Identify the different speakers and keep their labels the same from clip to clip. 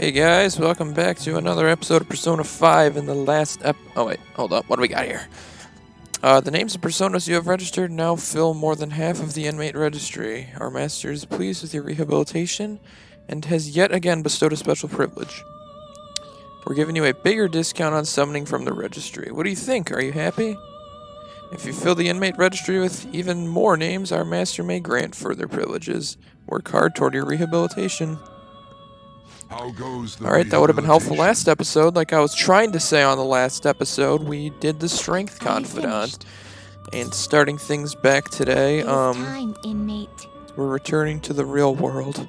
Speaker 1: Hey guys, welcome back to another episode of Persona 5 in the last oh wait, hold up, what do we got here? The names of personas you have registered now fill more than half of the inmate registry. Our master is pleased with your rehabilitation and has yet again bestowed a special privilege. We're giving you a bigger discount on summoning from the registry. What do you think? Are you happy? If you fill the inmate registry with even more names, our master may grant further privileges. Work hard toward your rehabilitation. Alright, that would have been helpful last episode. Like I was trying to say on the last episode, we did the strength confidant. And starting things back today, we're returning to the real world.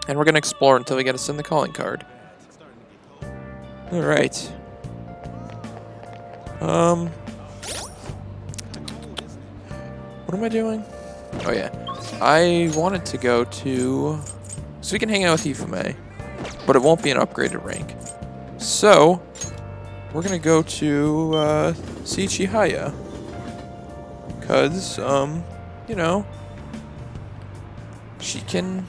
Speaker 1: And we're gonna explore until we get us in the calling card. Alright. What am I doing? Oh yeah. I wanted to go to... So we can hang out with Ifume, but it won't be an upgraded rank. So, we're gonna go to, Shichihaya. Cause, you know, she can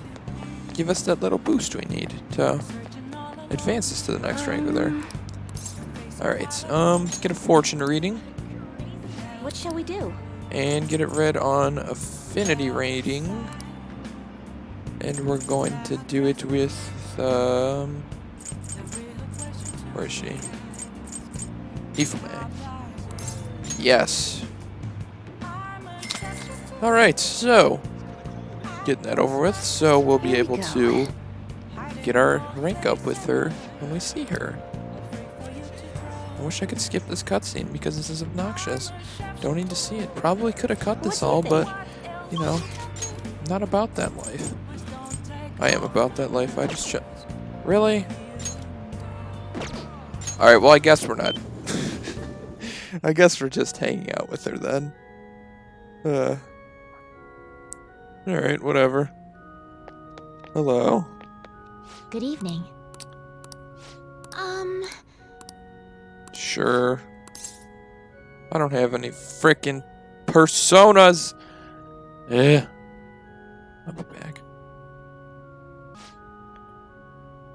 Speaker 1: give us that little boost we need to advance us to the next rank with her. Alright, get a fortune reading.
Speaker 2: What shall we do?
Speaker 1: And get it read on affinity rating. And we're going to do it with, where is she? Ifume. Yes. Alright, so, getting that over with, so we'll be able to get our rank up with her when we see her. I wish I could skip this cutscene because this is obnoxious. Don't need to see it. Probably could have cut this all, but, you know, not about that life. I am about that life. I just Really? Alright, well, I guess we're not. I guess we're just hanging out with her then. Alright, whatever. Hello.
Speaker 2: Good evening.
Speaker 1: Sure. I don't have any frickin' personas. I'll be back.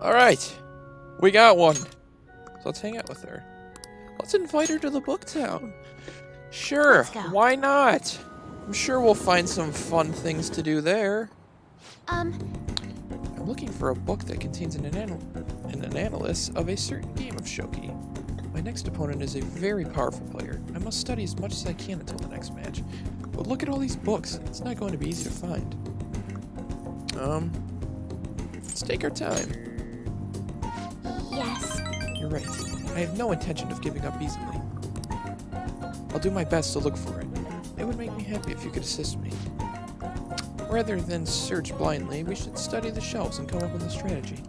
Speaker 1: Alright. We got one. So let's hang out with her. Let's invite her to the book town. Sure, why not? I'm sure we'll find some fun things to do there. I'm looking for a book that contains an analysis of a certain game of shogi. My next opponent is a very powerful player. I must study as much as I can until the next match. But look at all these books. It's not going to be easy to find. Let's take our time.
Speaker 2: Yes.
Speaker 1: You're right. I have no intention of giving up easily. I'll do my best to look for it. It would make me happy if you could assist me. Rather than search blindly, we should study the shelves and come up with a strategy.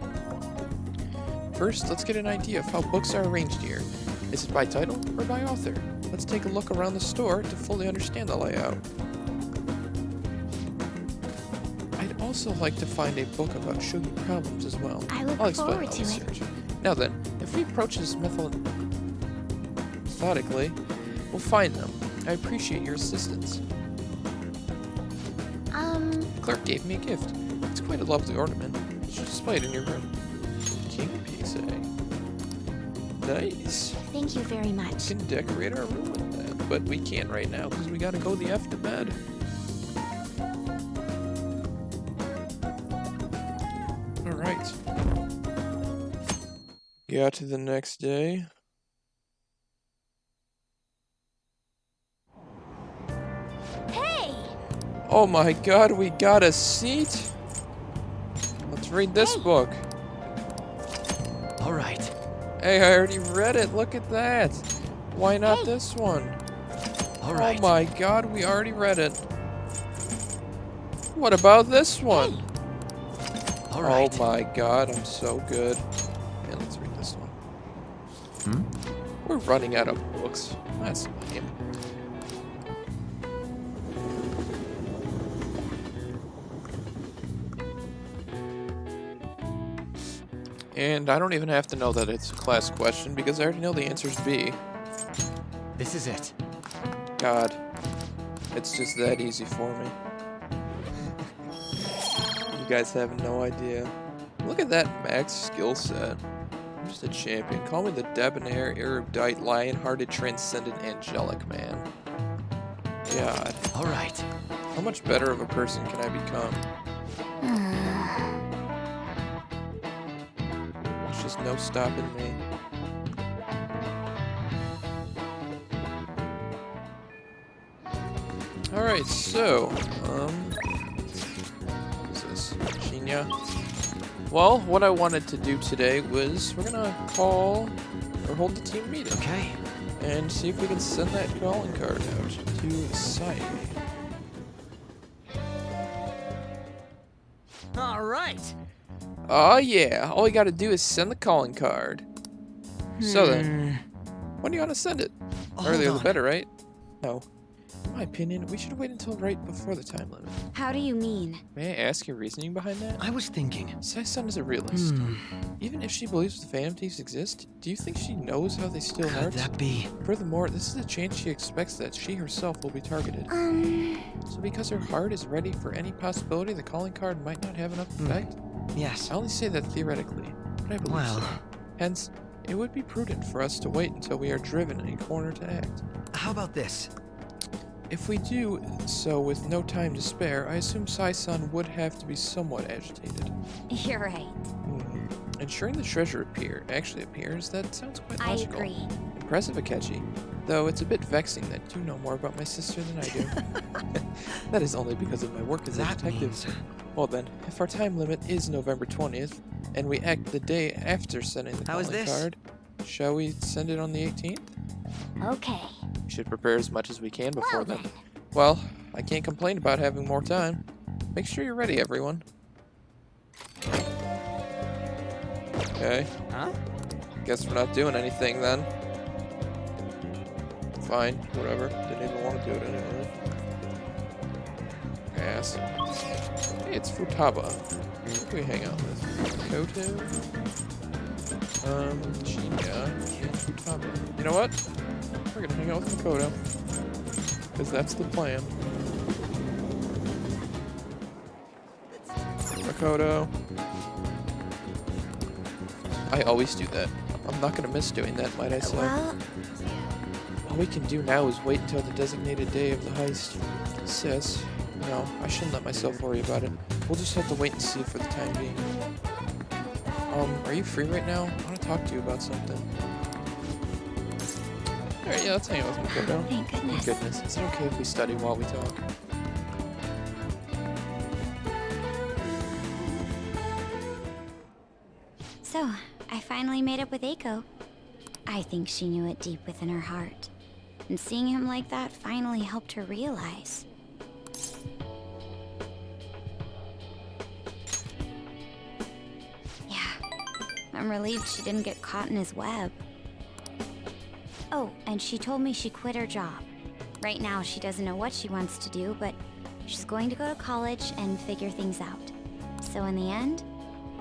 Speaker 1: First, let's get an idea of how books are arranged here. Is it by title or by author? Let's take a look around the store to fully understand the layout. I'd also like to find a book about shogi problems as well.
Speaker 2: I'll explain forward to it.
Speaker 1: Now then, if we approach this methodically, we'll find them. I appreciate your assistance. The clerk gave me a gift. It's quite a lovely ornament. You should display it in your room. King piece, eh? Nice.
Speaker 2: Thank you very much.
Speaker 1: We can decorate our room with that, but we can't right now because we gotta go the F to bed. Alright. Got to the next day.
Speaker 2: Hey!
Speaker 1: Oh my god, we got a seat? Let's read this book.
Speaker 3: Alright.
Speaker 1: Hey, I already read it. Look at that. Why not this one?
Speaker 3: Alright.
Speaker 1: Oh my god, we already read it. What about this one?
Speaker 3: Alright.
Speaker 1: Oh my god, I'm so good. Yeah, let's read this one. We're running out of books. That's lame. And I don't even have to know that it's a class question because I already know the answer's B.
Speaker 3: This is it.
Speaker 1: God. It's just that easy for me. You guys have no idea. Look at that max skill set. I'm just a champion. Call me the debonair, erudite, lion-hearted, transcendent, angelic man. God.
Speaker 3: All right.
Speaker 1: How much better of a person can I become? There's just no stopping me. Alright, so, what's this? Shinya? Well, what I wanted to do today was we're gonna call or hold the team meeting.
Speaker 3: Okay.
Speaker 1: And see if we can send that calling card out to Saes.
Speaker 3: All right.
Speaker 1: Oh yeah, all we gotta do is send the calling card. So then, when do you want to send it? Earlier the better, right? No. In my opinion, we should wait until right before the time limit.
Speaker 2: How do you mean?
Speaker 1: May I ask your reasoning behind that?
Speaker 3: I was thinking.
Speaker 1: Sae-san is a realist. Even if she believes the Phantom Thieves exist, do you think she knows how they steal
Speaker 3: Could
Speaker 1: hearts?
Speaker 3: that be?
Speaker 1: Furthermore, this is a chance she expects that she herself will be targeted. So because her heart is ready for any possibility, the calling card might not have enough effect?
Speaker 3: Yes.
Speaker 1: I only say that theoretically, but I believe so. Hence, it would be prudent for us to wait until we are driven and cornered to act.
Speaker 3: How about this?
Speaker 1: If we do so with no time to spare, I assume Sae-san would have to be somewhat agitated.
Speaker 2: You're right.
Speaker 1: Ensuring the treasure actually appears, that sounds quite
Speaker 2: I
Speaker 1: logical.
Speaker 2: agree.
Speaker 1: Impressive, Akechi. Though it's a bit vexing that you know more about my sister than I do. That is only because of my work as a detective.
Speaker 3: Means...
Speaker 1: Well then, if our time limit is November 20th, and we act the day after sending the
Speaker 3: How is
Speaker 1: calling
Speaker 3: this?
Speaker 1: card, shall we send it on the 18th?
Speaker 2: Okay.
Speaker 1: We should prepare as much as we can before
Speaker 2: Well
Speaker 1: then.
Speaker 2: then.
Speaker 1: Well, I can't complain about having more time. Make sure you're ready, everyone. Okay.
Speaker 3: Huh?
Speaker 1: Guess we're not doing anything then. Fine, whatever. Didn't even want to do it anyway. Ass. Hey, it's Futaba. Who do we hang out with? Makoto? Shinya, and Futaba. You know what? We're gonna hang out with Makoto. Because that's the plan. Makoto. I always do that. I'm not gonna miss doing that, might I say.
Speaker 2: Well,
Speaker 1: All we can do now is wait until the designated day of the heist. Sis, no, I shouldn't let myself worry about it. We'll just have to wait and see for the time being. Are you free right now? I want to talk to you about something. Alright, yeah, let's hang out with Makoto.
Speaker 2: thank goodness.
Speaker 1: Thank goodness. Is it okay if we study while we talk?
Speaker 2: So, I finally made up with Eiko. I think she knew it deep within her heart. And seeing him like that finally helped her realize. Yeah, I'm relieved she didn't get caught in his web. Oh, and she told me she quit her job. Right now, she doesn't know what she wants to do, but she's going to go to college and figure things out. So in the end,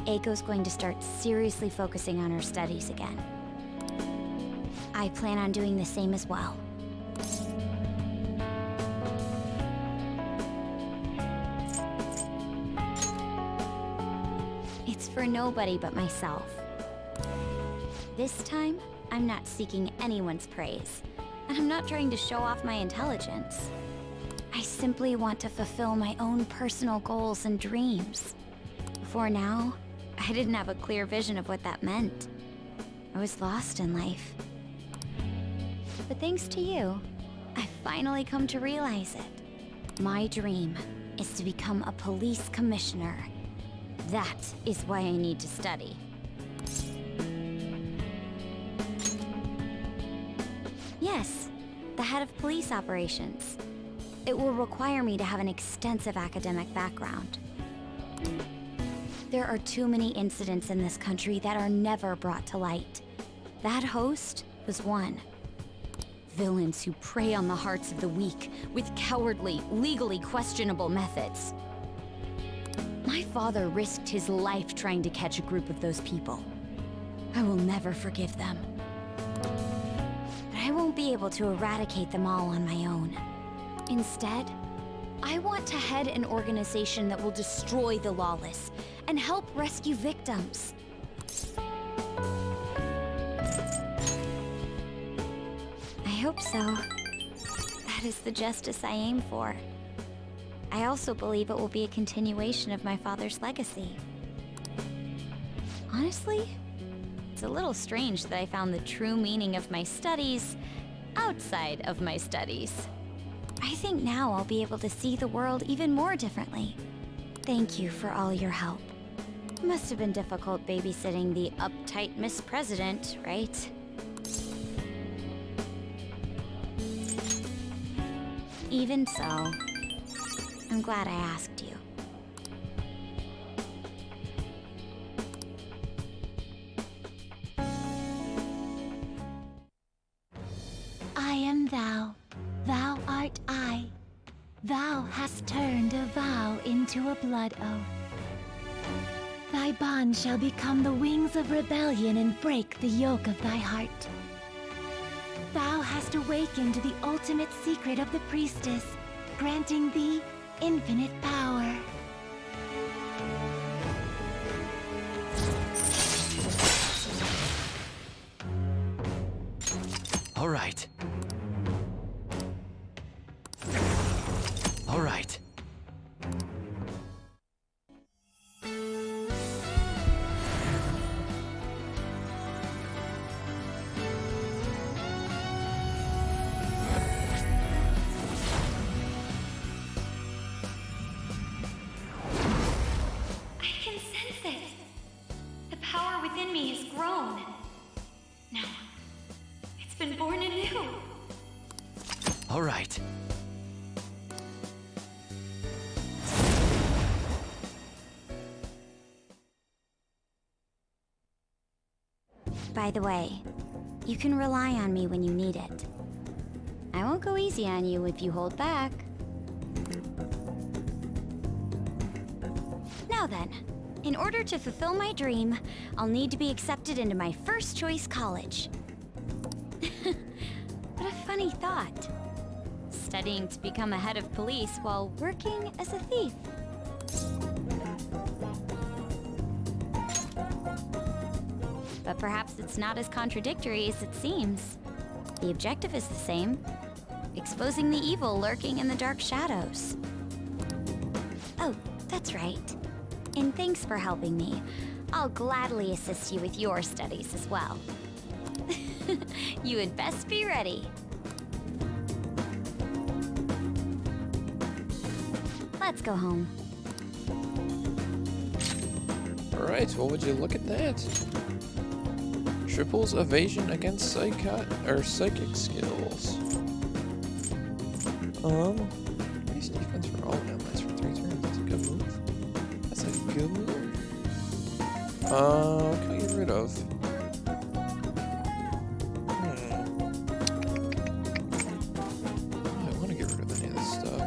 Speaker 2: Eiko's going to start seriously focusing on her studies again. I plan on doing the same as well. It's for nobody but myself. This time, I'm not seeking anyone's praise, and I'm not trying to show off my intelligence. I simply want to fulfill my own personal goals and dreams. Before now, I didn't have a clear vision of what that meant. I was lost in life. But thanks to you, I've finally come to realize it. My dream is to become a police commissioner. That is why I need to study. Yes, the head of police operations. It will require me to have an extensive academic background. There are too many incidents in this country that are never brought to light. That host was one. Villains who prey on the hearts of the weak with cowardly, legally questionable methods. My father risked his life trying to catch a group of those people. I will never forgive them. But I won't be able to eradicate them all on my own. Instead, I want to head an organization that will destroy the lawless and help rescue victims. I hope so. That is the justice I aim for. I also believe it will be a continuation of my father's legacy. Honestly, it's a little strange that I found the true meaning of my studies outside of my studies. I think now I'll be able to see the world even more differently. Thank you for all your help. Must have been difficult babysitting the uptight Miss President, right? Even so, I'm glad I asked you.
Speaker 4: I am thou, thou art I. Thou hast turned a vow into a blood oath. Thy bond shall become the wings of rebellion and break the yoke of thy heart. Thou hast awakened the ultimate secret of the Priestess, granting thee infinite power.
Speaker 3: All right. All right.
Speaker 2: I can sense it. The power within me has grown. Now, it's been born anew.
Speaker 3: All right.
Speaker 2: By the way, you can rely on me when you need it. I won't go easy on you if you hold back. Now then, in order to fulfill my dream, I'll need to be accepted into my first choice college. What a funny thought. Studying to become a head of police while working as a thief. But perhaps it's not as contradictory as it seems. The objective is the same: exposing the evil lurking in the dark shadows. Oh, that's right. And thanks for helping me. I'll gladly assist you with your studies as well. You had best be ready. Let's go home.
Speaker 1: Alright, well, would you look at that? Triples evasion against psychic skills. Nice defense for all allies for 3 turns. That's a good move. That's a good move. What can I get rid of? I want to get rid of any of this stuff.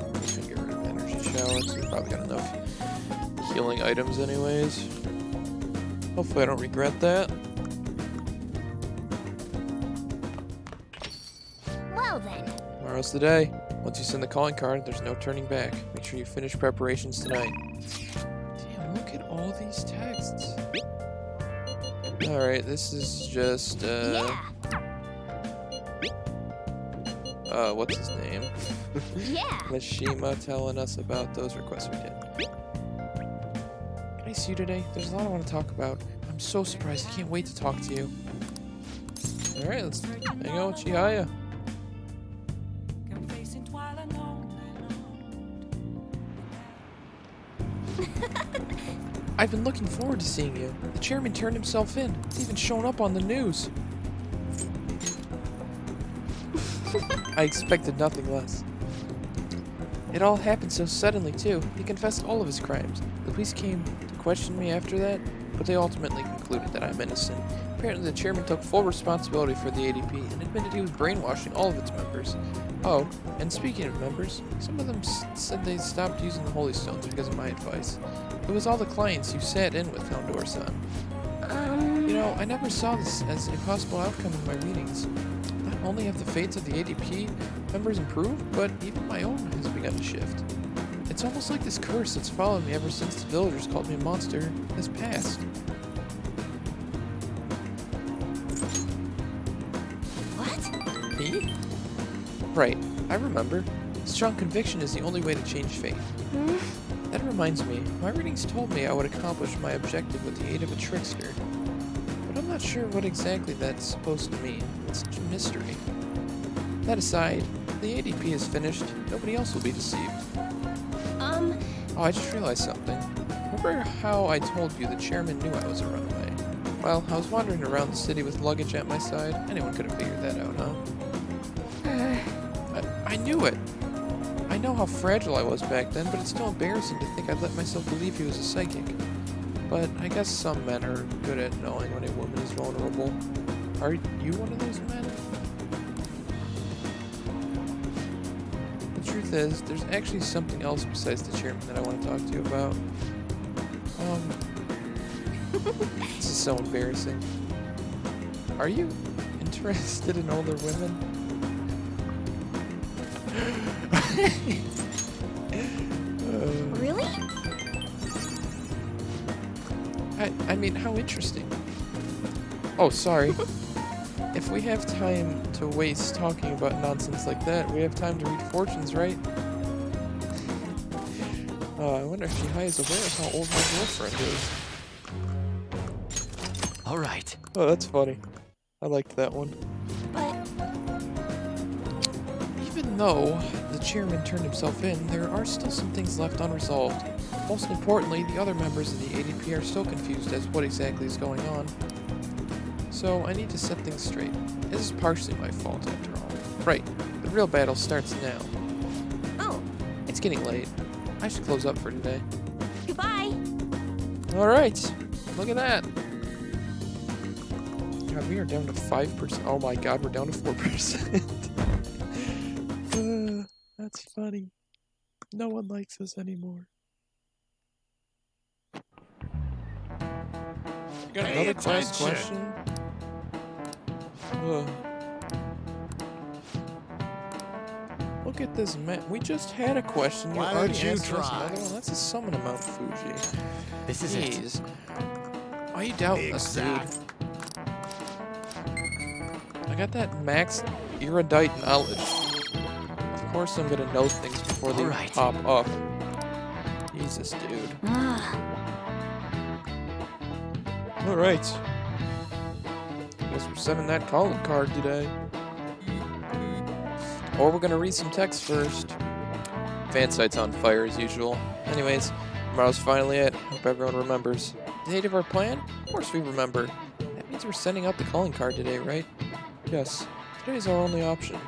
Speaker 1: I'm just gonna get rid of energy showers. We probably got enough healing items anyways. Hopefully I don't regret that.
Speaker 2: Well then.
Speaker 1: Tomorrow's the day. Once you send the calling card, there's no turning back. Make sure you finish preparations tonight. Damn, look at all these texts. Alright, this is just, what's his name?
Speaker 2: Yeah.
Speaker 1: Mishima telling us about those requests we did. Can I see you today? There's a lot I want to talk about. I'm so surprised. I can't wait to talk to you. Alright, let's hang out with Chihaya. I've been looking forward to seeing you. The chairman turned himself in. It's even shown up on the news. I expected nothing less. It all happened so suddenly, too. He confessed all of his crimes. The police came to question me after that, but they ultimately concluded that I'm innocent. Apparently the chairman took full responsibility for the ADP and admitted he was brainwashing all of its members. Oh, and speaking of members, some of them said they stopped using the Holy Stones because of my advice. It was all the clients you sat in with, Houndor-san. You know, I never saw this as a possible outcome in my readings. Not only have the fates of the ADP members improved, but even my own has begun to shift. It's almost like this curse that's followed me ever since the villagers called me a monster has passed.
Speaker 2: What?
Speaker 1: Me? Right, I remember. Strong conviction is the only way to change fate. That reminds me, my readings told me I would accomplish my objective with the aid of a trickster. But I'm not sure what exactly that's supposed to mean. It's such a mystery. That aside, the ADP is finished. Nobody else will be deceived. Oh, I just realized something. Remember how I told you the chairman knew I was a runaway? Well, I was wandering around the city with luggage at my side. Anyone could have figured that out, huh? I knew it. I know how fragile I was back then, but it's still embarrassing to think I'd let myself believe he was a psychic. But I guess some men are good at knowing when a woman is vulnerable. Are you one of those men? The truth is, there's actually something else besides the chairman that I want to talk to you about. This is so embarrassing. Are you interested in older women?
Speaker 2: Really?
Speaker 1: I mean, how interesting. Oh, sorry. If we have time to waste talking about nonsense like that, we have time to read fortunes, right? I wonder if Shihai is aware of how old my girlfriend is.
Speaker 3: All right.
Speaker 1: Oh, that's funny. I liked that one.
Speaker 2: But
Speaker 1: Even though the chairman turned himself in, there are still some things left unresolved. Most importantly, the other members of the ADP are still confused as to what exactly is going on. So I need to set things straight. This is partially my fault after all. Right, the real battle starts now.
Speaker 2: oh,
Speaker 1: It's getting late. I should close up for today.
Speaker 2: goodbye.
Speaker 1: Alright, look at that. God, we are down to 5%. Oh my god, we're down to 4%. That's funny. No one likes us anymore. You got another class question? Ugh. Look at this map. We just had a question.
Speaker 5: Why
Speaker 1: already
Speaker 5: don't you
Speaker 1: asked us
Speaker 5: try?
Speaker 1: another one. That's a summon of Mount Fuji.
Speaker 3: This is it.
Speaker 1: Jeez. Why you doubting us, dude? I got that max erudite knowledge. Of course I'm gonna know things before they
Speaker 3: Alright.
Speaker 1: pop up. Jesus, dude. Alright. Guess we're sending that calling card today. Or we're gonna read some text first. Fan site's on fire as usual. Anyways, tomorrow's finally it. Hope everyone remembers. The date of our plan? Of course we remember. That means we're sending out the calling card today, right? Yes. Today is our only option.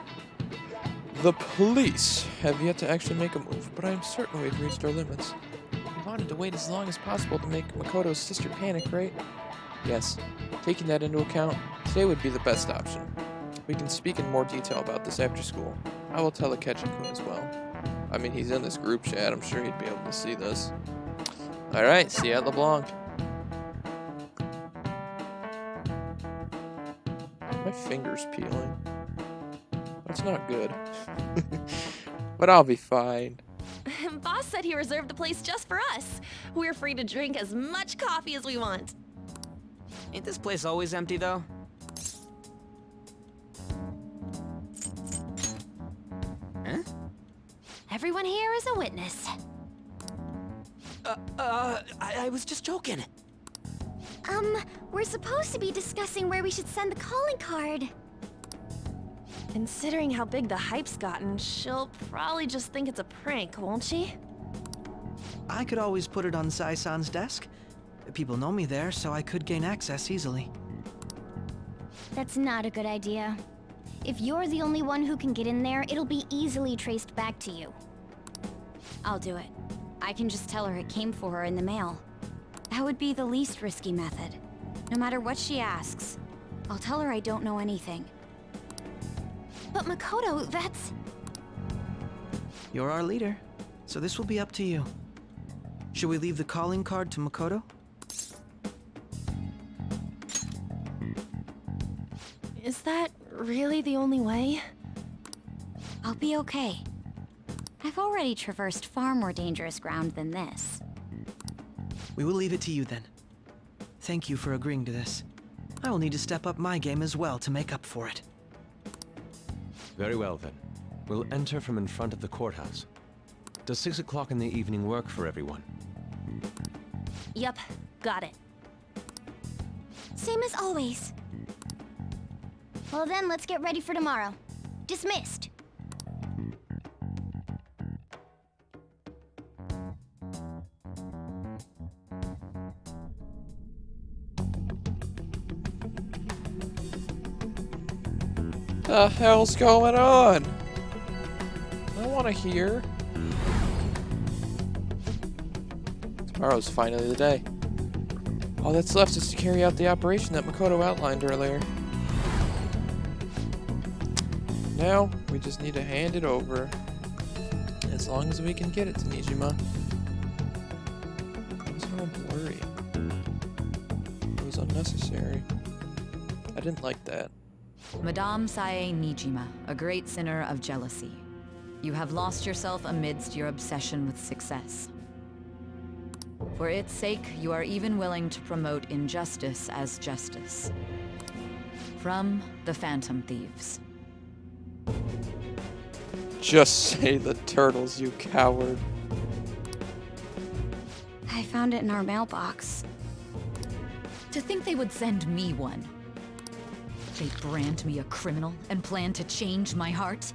Speaker 1: The police have yet to actually make a move, but I am certain we've reached our limits. We wanted to wait as long as possible to make Makoto's sister panic, right? Yes. Taking that into account, today would be the best option. We can speak in more detail about this after school. I will tell Akechi-kun as well. I mean, he's in this group chat. I'm sure he'd be able to see this. Alright, see you at LeBlanc. My finger's peeling. That's not good. But I'll be fine.
Speaker 6: Boss said he reserved the place just for us. We're free to drink as much coffee as we want.
Speaker 7: Ain't this place always empty, though? Huh?
Speaker 2: Everyone here is a witness.
Speaker 7: I was just joking.
Speaker 2: We're supposed to be discussing where we should send the calling card.
Speaker 6: Considering how big the hype's gotten, she'll probably just think it's a prank, won't she?
Speaker 8: I could always put it on Sae-san's desk. People know me there, so I could gain access easily.
Speaker 2: That's not a good idea. If you're the only one who can get in there, it'll be easily traced back to you. I'll do it. I can just tell her it came for her in the mail. That would be the least risky method. No matter what she asks, I'll tell her I don't know anything. But Makoto, that's...
Speaker 8: You're our leader, so this will be up to you. Should we leave the calling card to Makoto?
Speaker 6: Is that
Speaker 4: really the only way?
Speaker 2: I'll be okay. I've already traversed far more dangerous ground than this.
Speaker 8: We will leave it to you then. Thank you for agreeing to this. I will need to step up my game as well to make up for it.
Speaker 3: Very well then. We'll enter from in front of the courthouse. Does 6 o'clock in the evening work for everyone?
Speaker 6: Yup, got it.
Speaker 2: Same as always.
Speaker 5: Well then, let's get ready for tomorrow. Dismissed.
Speaker 1: The hell's going on? I want to hear. Tomorrow's finally the day. All that's left is to carry out the operation that Makoto outlined earlier. Now, we just need to hand it over. As long as we can get it to Nijima. It was all blurry. It was unnecessary. I didn't like that.
Speaker 9: Madame Sae Nijima, a great sinner of jealousy. You have lost yourself amidst your obsession with success. For its sake, you are even willing to promote injustice as justice. From the Phantom Thieves.
Speaker 1: Just say the turtles, you coward.
Speaker 2: I found it in our mailbox.
Speaker 9: To think they would send me one. They brand me a criminal and plan to change my heart?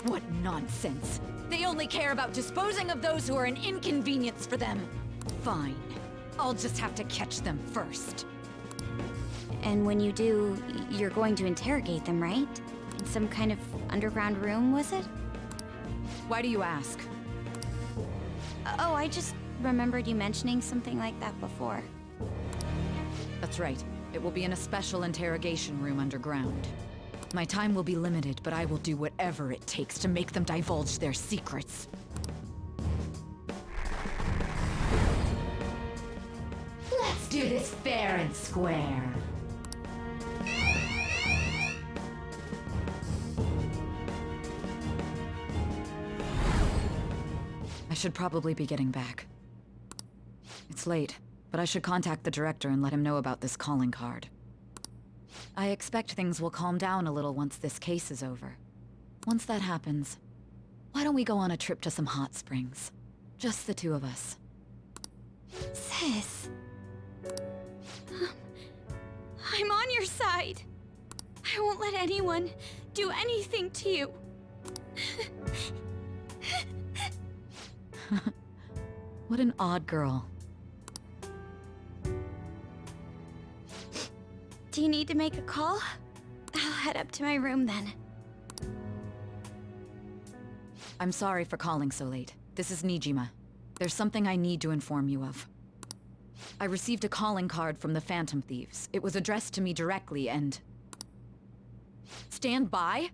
Speaker 9: What nonsense! They only care about disposing of those who are an inconvenience for them. Fine. I'll just have to catch them first.
Speaker 2: And when you do, you're going to interrogate them, right? In some kind of underground room, was it?
Speaker 9: Why do you ask?
Speaker 2: Oh, I just remembered you mentioning something like that before.
Speaker 9: That's right. It will be in a special interrogation room underground. My time will be limited, but I will do whatever it takes to make them divulge their secrets.
Speaker 4: Let's do this fair and square.
Speaker 9: I should probably be getting back. It's late, but I should contact the director and let him know about this calling card. I expect things will calm down a little once this case is over. Once that happens, why don't we go on a trip to some hot springs? Just the two of us.
Speaker 2: Sis. I'm on your side. I won't let anyone do anything to you.
Speaker 9: What an odd girl.
Speaker 2: Do you need to make a call? I'll head up to my room then.
Speaker 9: I'm sorry for calling so late. This is Nijima. There's something I need to inform you of. I received a calling card from the Phantom Thieves. It was addressed to me directly and... Stand by?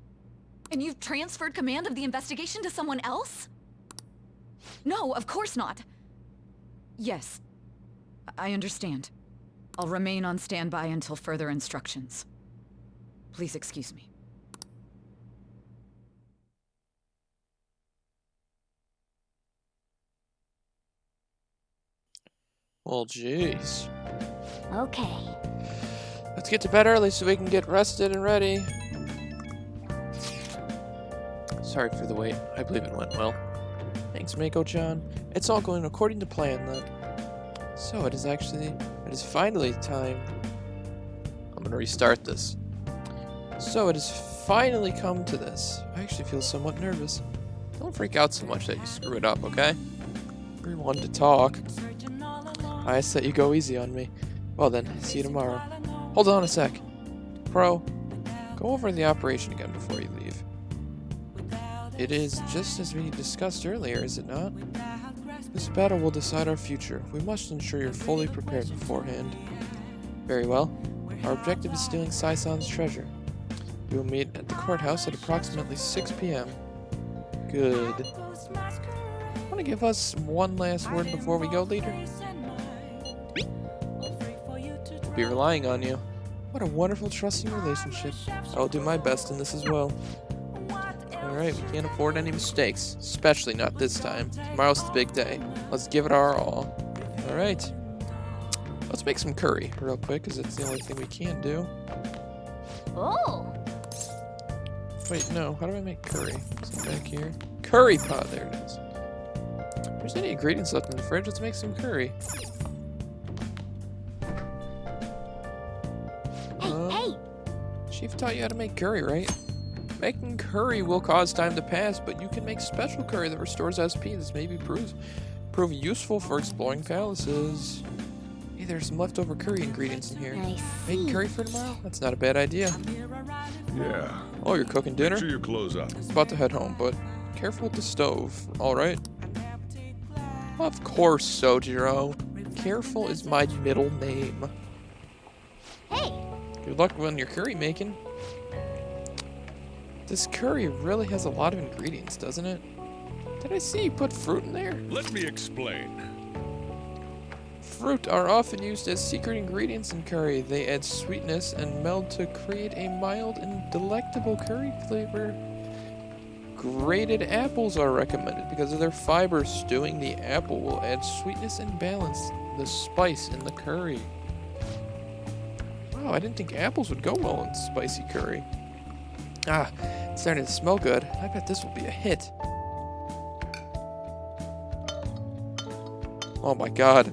Speaker 9: And you've transferred command of the investigation to someone else? No, of course not. Yes, I understand. I'll remain on standby until further instructions. Please excuse me.
Speaker 1: Well, jeez.
Speaker 5: Okay.
Speaker 1: Let's get to bed early so we can get rested and ready. Sorry for the wait. I believe it went well. Thanks, Mako-chan. It's all going according to plan, then. So, it is finally time. I'm gonna restart this. So, it has finally come to this. I actually feel somewhat nervous. Don't freak out so much that you screw it up, okay? We're one to talk. I ask that you go easy on me. Well then, see you tomorrow. Hold on a sec. Pro, go over the operation again before you leave. It is just as we discussed earlier, is it not? This battle will decide our future. We must ensure you're fully prepared beforehand. Very well. Our objective is stealing Sae-san's treasure. We will meet at the courthouse at approximately 6 p.m. Good. Want to give us one last word before we go, leader? We'll be relying on you. What a wonderful, trusting relationship. I will do my best in this as well. Alright, we can't afford any mistakes. Especially not this time. Tomorrow's the big day. Let's give it our all. Alright. Let's make some curry real quick, because it's the only thing we can do.
Speaker 5: Oh!
Speaker 1: Wait, no. How do I make curry? Is it back here? Curry pot! There it is. If there's any ingredients left in the fridge, let's make some curry.
Speaker 5: Hey!
Speaker 1: Chief taught you how to make curry, right? Making curry will cause time to pass, but you can make special curry that restores SP. This may prove useful for exploring palaces. Hey, there's some leftover curry ingredients in here.
Speaker 5: I
Speaker 1: Making
Speaker 5: see.
Speaker 1: curry for tomorrow? That's not a bad idea.
Speaker 10: Yeah.
Speaker 1: Oh, you're cooking dinner?
Speaker 10: Make sure your clothes up.
Speaker 1: About to head home, but careful with the stove, alright? Of course, Sojiro. Careful is my middle name.
Speaker 5: Hey!
Speaker 1: Good luck when you're curry making. This curry really has a lot of ingredients, doesn't it? Did I see you put fruit in there?
Speaker 10: Let me explain.
Speaker 1: Fruit are often used as secret ingredients in curry. They add sweetness and meld to create a mild and delectable curry flavor. Grated apples are recommended because of their fiber. Stewing the apple will add sweetness and balance the spice in the curry. Wow, I didn't think apples would go well in spicy curry. Ah, it's starting to smell good. I bet this will be a hit. Oh my god.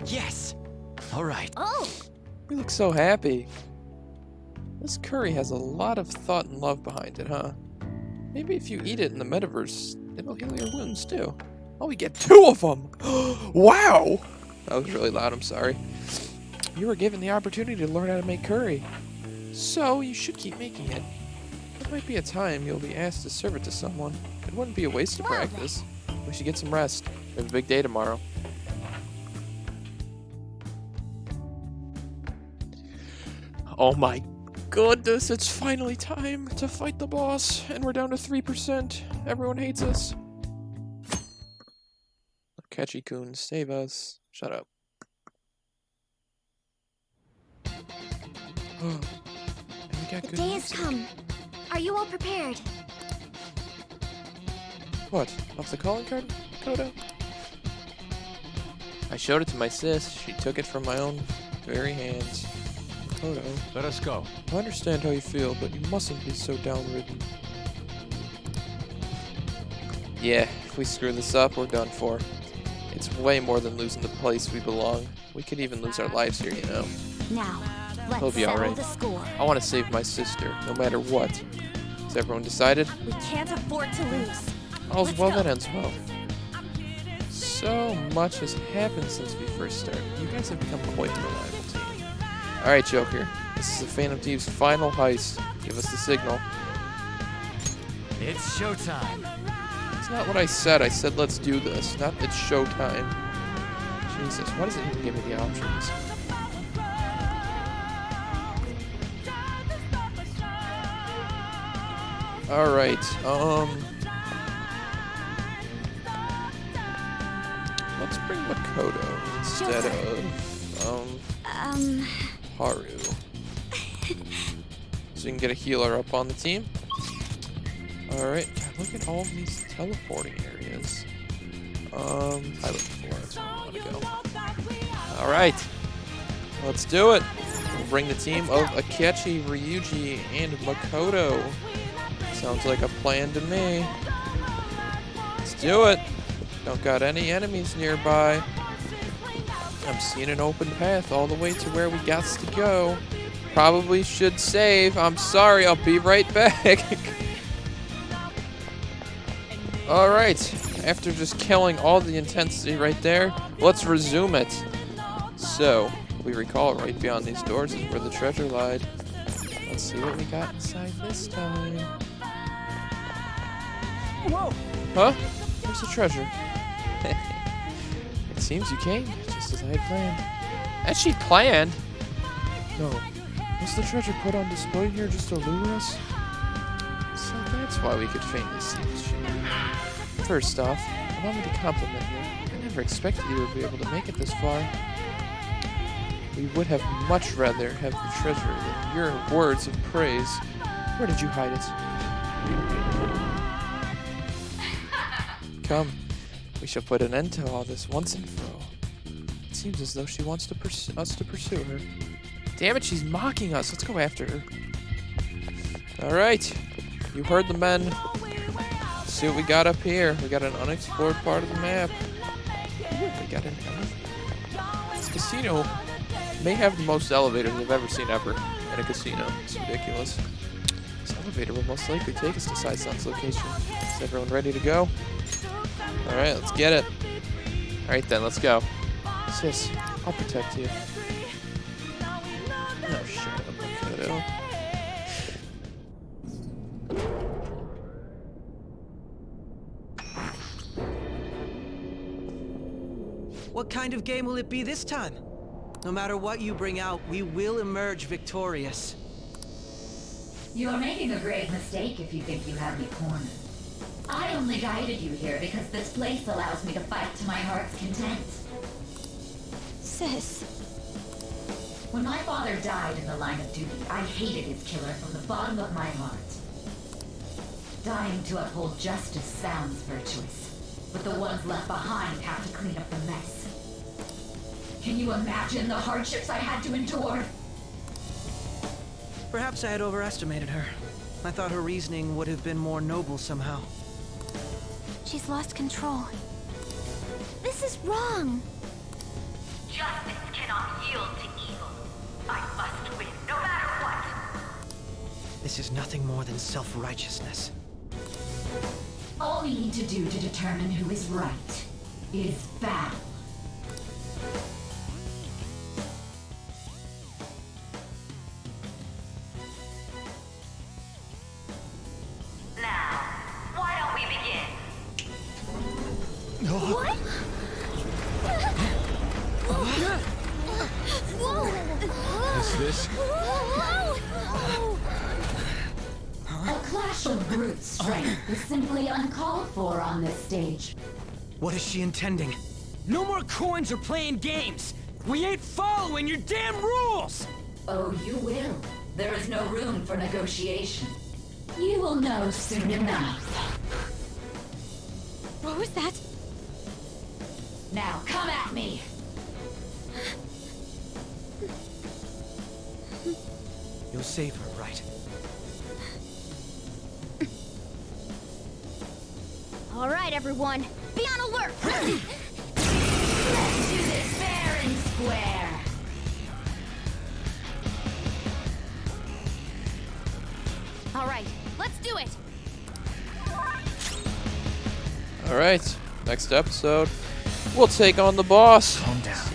Speaker 7: Yes! Alright.
Speaker 5: Oh!
Speaker 1: You look so happy. This curry has a lot of thought and love behind it, huh? Maybe if you eat it in the metaverse, it'll heal your wounds too. Oh, we get 2 of them! Wow! That was really loud, I'm sorry. You were given the opportunity to learn how to make curry. So, you should keep making it. There might be a time you'll be asked to serve it to someone. It wouldn't be a waste of practice. We should get some rest. We have a big day tomorrow. Oh my goodness, it's finally time to fight the boss, and we're down to 3%. Everyone hates us. Catchy-kun, save us. Shut up. Oh, and we got
Speaker 5: The
Speaker 1: good
Speaker 5: day has
Speaker 1: music.
Speaker 5: come. Are you all prepared?
Speaker 1: What? Off the calling card, Kodo? I showed it to my sis. She took it from my own very hands. Kodo,
Speaker 3: Let us go.
Speaker 1: I understand how you feel, but you mustn't be so downridden. Yeah, if we screw this up, we're done for. It's way more than losing the place we belong. We could even lose our lives here, you know.
Speaker 2: Now,
Speaker 1: He'll
Speaker 2: let's
Speaker 1: be
Speaker 2: settle
Speaker 1: alright.
Speaker 2: the score.
Speaker 1: I want to save my sister, no matter what. Has everyone decided?
Speaker 6: We can't afford to lose.
Speaker 1: All's
Speaker 6: Let's
Speaker 1: well
Speaker 6: go.
Speaker 1: that ends well. So much has happened since we first started. You guys have become quite a reliable team. Alright, Joker. This is the Phantom Thieves' final heist. Give us the signal.
Speaker 7: It's showtime.
Speaker 1: It's not what I said. I said let's do this, not it's showtime. Jesus, why does it even give me the options? Alright, let's bring Makoto instead of, Haru. So we can get a healer up on the team. Alright, look at all of these teleporting areas. Pilot floor, that's where we want to go. Alright, let's do it. We'll bring the team of Akechi, Ryuji, and Makoto. Sounds like a plan to me. Let's do it. Don't got any enemies nearby. I'm seeing an open path all the way to where we got to go. Probably should save. I'm sorry, I'll be right back. Alright, after just killing all the intensity right there, let's resume it. So, we recall right beyond these doors is where the treasure lied. Let's see what we got inside this time.
Speaker 7: Whoa!
Speaker 1: Huh? Where's the treasure? It seems you came, just as I had planned. As she planned? No. Was the treasure put on display here just to lure us? So that's why we could faintly see this ship. First off, allow me to compliment you. I never expected you would be able to make it this far. We would have much rather have the treasure than your words of praise. Where did you hide it? Come, we shall put an end to all this once and for all. It seems as though she wants to us to pursue her. Damn it, she's mocking us. Let's go after her. Alright, you heard the men. Let's see what we got up here. We got an unexplored part of the map. We got an this casino may have the most elevators I've ever seen ever in a casino. It's ridiculous. This elevator will most likely take us to Saes' location. Is everyone ready to go? Alright, let's get it. Alright then, let's go. Sis, I'll protect you. Oh, shut up, Makoto.
Speaker 8: What kind of game will it be this time? No matter what you bring out, we will emerge victorious.
Speaker 9: You are making a grave mistake if you think you have me cornered. I only guided you here because this place allows me to fight to my heart's content.
Speaker 2: Sis.
Speaker 9: When my father died in the line of duty, I hated his killer from the bottom of my heart. Dying to uphold justice sounds virtuous, but the ones left behind have to clean up the mess. Can you imagine the hardships I had to endure?
Speaker 8: Perhaps I had overestimated her. I thought her reasoning would have been more noble somehow.
Speaker 5: She's lost control. This is wrong.
Speaker 11: Justice cannot yield to evil. I must win, no matter what.
Speaker 8: This is nothing more than self-righteousness.
Speaker 9: All we need to do to determine who is right is battle.
Speaker 11: Now, why don't we begin?
Speaker 5: What? Whoa!
Speaker 7: Is this?
Speaker 9: A clash of brute strength is simply uncalled for on this stage.
Speaker 8: What is she intending?
Speaker 7: No more coins or playing games! We ain't following your damn rules!
Speaker 9: Oh, you will. There is no room for negotiation. You will know soon enough.
Speaker 2: What was that?
Speaker 9: Now come at me!
Speaker 8: You'll save her, right?
Speaker 5: All right, everyone. Be on alert!
Speaker 9: Let's do this fair and square!
Speaker 5: All right, let's do it!
Speaker 1: Alright, next episode, we'll take on the boss.
Speaker 7: Calm down.